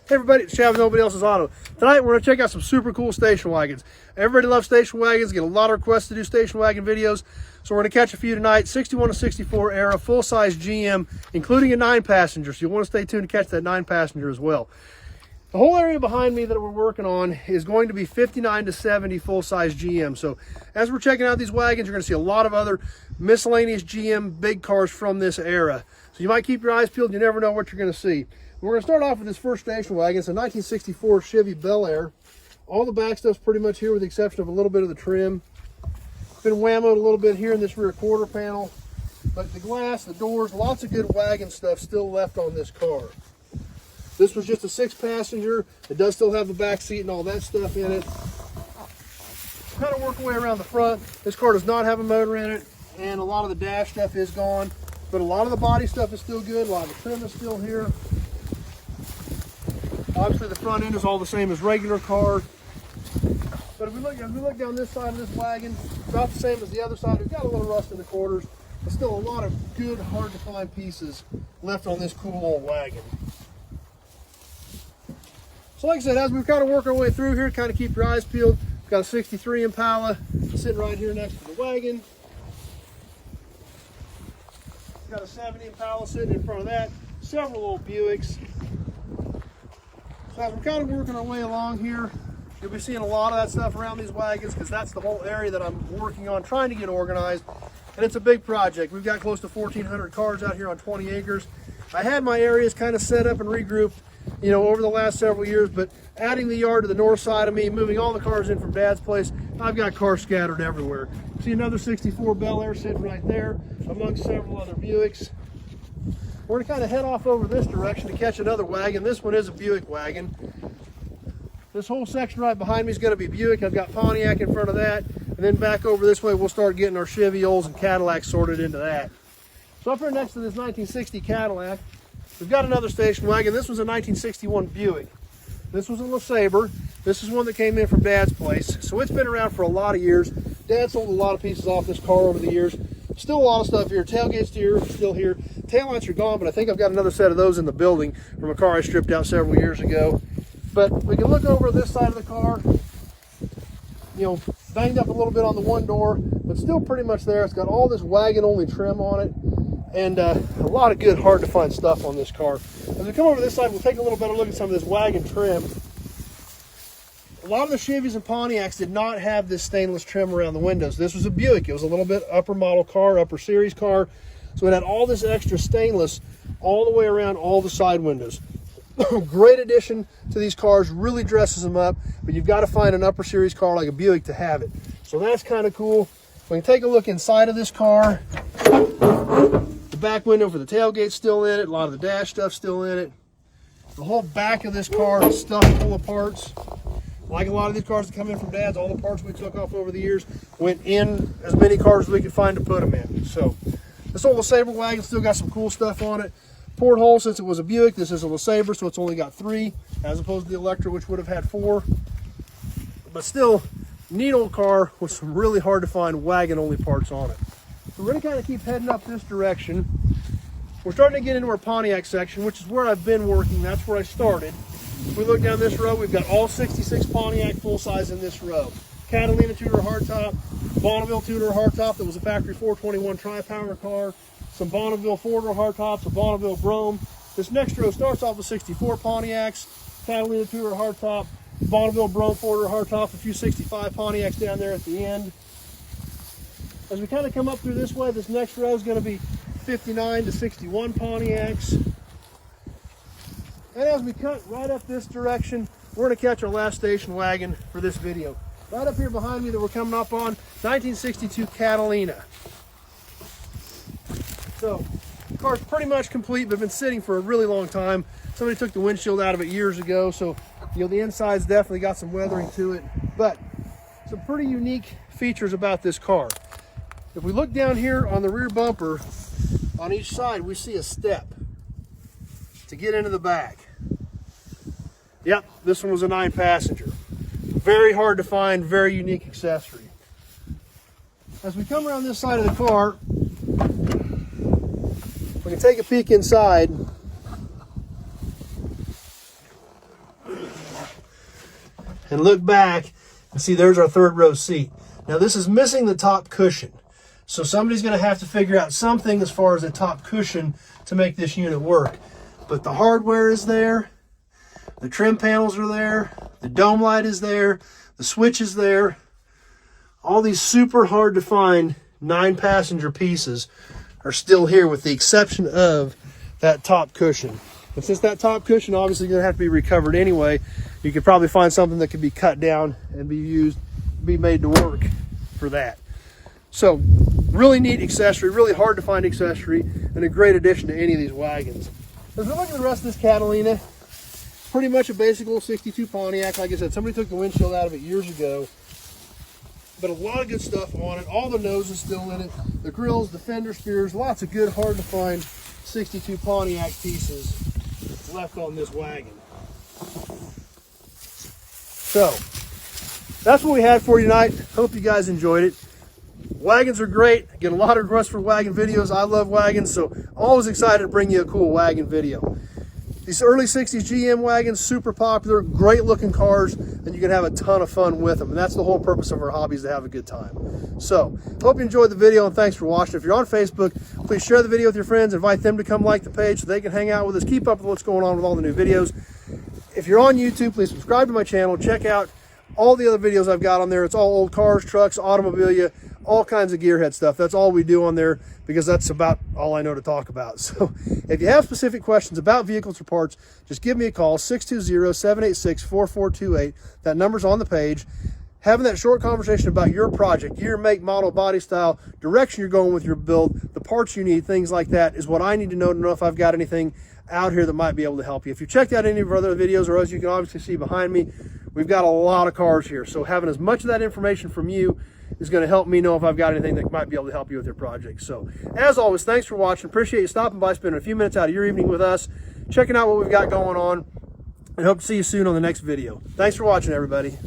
Hey everybody, it's Chevy, nobody else's auto. Tonight we're going to check out some super cool station wagons. Everybody loves station wagons, get a lot of requests to do station wagon videos. So we're going to catch a few tonight. 61 to 64 era, full-size GM, including a 9-passenger. So you'll want to stay tuned to catch that 9-passenger as well. The whole area behind me that we're working on is going to be 59 to 70 full-size GM. So as we're checking out these wagons, you're going to see a lot of other miscellaneous GM big cars from this era. So you might keep your eyes peeled. You never know what you're going to see. We're going to start off with this first station wagon. It's a 1964 Chevy Bel Air. All the back stuff's pretty much here with the exception of a little bit of the trim. It's been whammoed a little bit here in this rear quarter panel. But the glass, the doors, lots of good wagon stuff still left on this car. This was just a 6-passenger. It does still have the back seat and all that stuff in it. Kind of work our way around the front. This car does not have a motor in it, and a lot of the dash stuff is gone. But a lot of the body stuff is still good. A lot of the trim is still here. Obviously the front end is all the same as regular car. But if we look down this side of this wagon, about the same as the other side. We've got a little rust in the quarters, but still a lot of good, hard to find pieces left on this cool old wagon. So like I said, as we kind of work our way through here, kind of keep your eyes peeled. We've got a 63 Impala sitting right here next to the wagon. We've got a 70 Impala sitting in front of that. Several old Buicks. So as we're kind of working our way along here, you'll be seeing a lot of that stuff around these wagons because that's the whole area that I'm working on, trying to get organized. And it's a big project. We've got close to 1,400 cars out here on 20 acres. I had my areas kind of set up and regrouped, you know, over the last several years, but adding the yard to the north side of me, moving all the cars in from Dad's place, I've got cars scattered everywhere. See another 64 Bel Air sitting right there amongst several other Buicks. We're gonna kind of head off over this direction to catch another wagon. This one is a Buick wagon. This whole section right behind me is gonna be Buick. I've got Pontiac in front of that. And then back over this way, we'll start getting our Chevy Olds and Cadillacs sorted into that. So up here next to this 1960 Cadillac, we've got another station wagon. This was a 1961 Buick. This was a Lesabre. This is one that came in from Dad's place. So it's been around for a lot of years. Dad sold a lot of pieces off this car over the years. Still a lot of stuff here. Tailgate's here, still here. Taillights are gone, but I think I've got another set of those in the building from a car I stripped out several years ago. But we can look over this side of the car. You know, banged up a little bit on the one door, but still pretty much there. It's got all this wagon-only trim on it. And a lot of good, hard to find stuff on this car. As we come over this side, we'll take a little better look at some of this wagon trim. A lot of the Chevys and Pontiacs did not have this stainless trim around the windows. This was a Buick. It was a little bit upper model car, upper series car. So it had all this extra stainless all the way around all the side windows. Great addition to these cars, really dresses them up, but you've got to find an upper series car like a Buick to have it. So that's kind of cool. We can take a look inside of this car. The back window for the tailgate's still in it. A lot of the dash stuff's still in it. The whole back of this car is stuffed full of parts. Like a lot of these cars that come in from Dad's, all the parts we took off over the years went in as many cars as we could find to put them in. So this old Lesabre wagon still got some cool stuff on it. Porthole, since it was a Buick, this is a Lesabre, so it's only got 3 as opposed to the Electra, which would have had 4. But still, neat old car with some really hard to find wagon-only parts on it. So we're going to kind of keep heading up this direction. We're starting to get into our Pontiac section, which is where I've been working. That's where I started. If we look down this row, we've got all 66 Pontiac full-size in this row. Catalina 2-door hardtop, Bonneville 2-door hardtop that was a factory 421 tri-power car, some Bonneville 4-door hardtops, a Bonneville Brome. This next row starts off with 64 Pontiacs, Catalina 2-door hardtop, Bonneville Brome 4-door hardtop, a few 65 Pontiacs down there at the end. As we kind of come up through this way, this next row is going to be 59 to 61 Pontiacs. And as we cut right up this direction, we're going to catch our last station wagon for this video. Right up here behind me that we're coming up on, 1962 Catalina. So, the car's pretty much complete, but been sitting for a really long time. Somebody took the windshield out of it years ago, so you know the inside's definitely got some weathering to it. But some pretty unique features about this car. If we look down here on the rear bumper, on each side, we see a step to get into the back. Yep, this one was a 9-passenger. Very hard to find, very unique accessory. As we come around this side of the car, we can take a peek inside. and look back and see there's our third row seat. Now this is missing the top cushion. So somebody's gonna have to figure out something as far as a top cushion to make this unit work. But the hardware is there, the trim panels are there, the dome light is there, the switch is there. All these super hard to find 9-passenger pieces are still here with the exception of that top cushion. And since that top cushion obviously going to have to be recovered anyway, you could probably find something that could be cut down and be made to work for that. So really neat accessory, really hard to find accessory, and a great addition to any of these wagons. As we look at the rest of this Catalina, pretty much a basic little 62 Pontiac. Like I said, somebody took the windshield out of it years ago. But a lot of good stuff on it. All the nose is still in it. The grills, the fender spears, lots of good, hard to find 62 Pontiac pieces left on this wagon. So, that's what we had for you tonight. Hope you guys enjoyed it. Wagons are great. I get a lot of requests for wagon videos. I love wagons, so always excited to bring you a cool wagon video. These early 60s GM wagons, super popular, great looking cars, and you can have a ton of fun with them. And that's the whole purpose of our hobby, is to have a good time. So, hope you enjoyed the video, and thanks for watching. If you're on Facebook, please share the video with your friends. Invite them to come like the page so they can hang out with us. Keep up with what's going on with all the new videos. If you're on YouTube, please subscribe to my channel. Check out all the other videos I've got on there. It's all old cars, trucks, automobilia, all kinds of gearhead stuff. That's all we do on there, because that's about all I know to talk about. So if you have specific questions about vehicles or parts, just give me a call, 620-786-4428. That number's on the page. Having that short conversation about your project, year, make, model, body style, direction you're going with your build, the parts you need, things like that is what I need to know if I've got anything out here that might be able to help you. If you checked out any of our other videos, or as you can obviously see behind me, we've got a lot of cars here. So having as much of that information from you is going to help me know if I've got anything that might be able to help you with your project. So as always, thanks for watching. Appreciate you stopping by, spending a few minutes out of your evening with us, checking out what we've got going on, and hope to see you soon on the next video. Thanks for watching, everybody.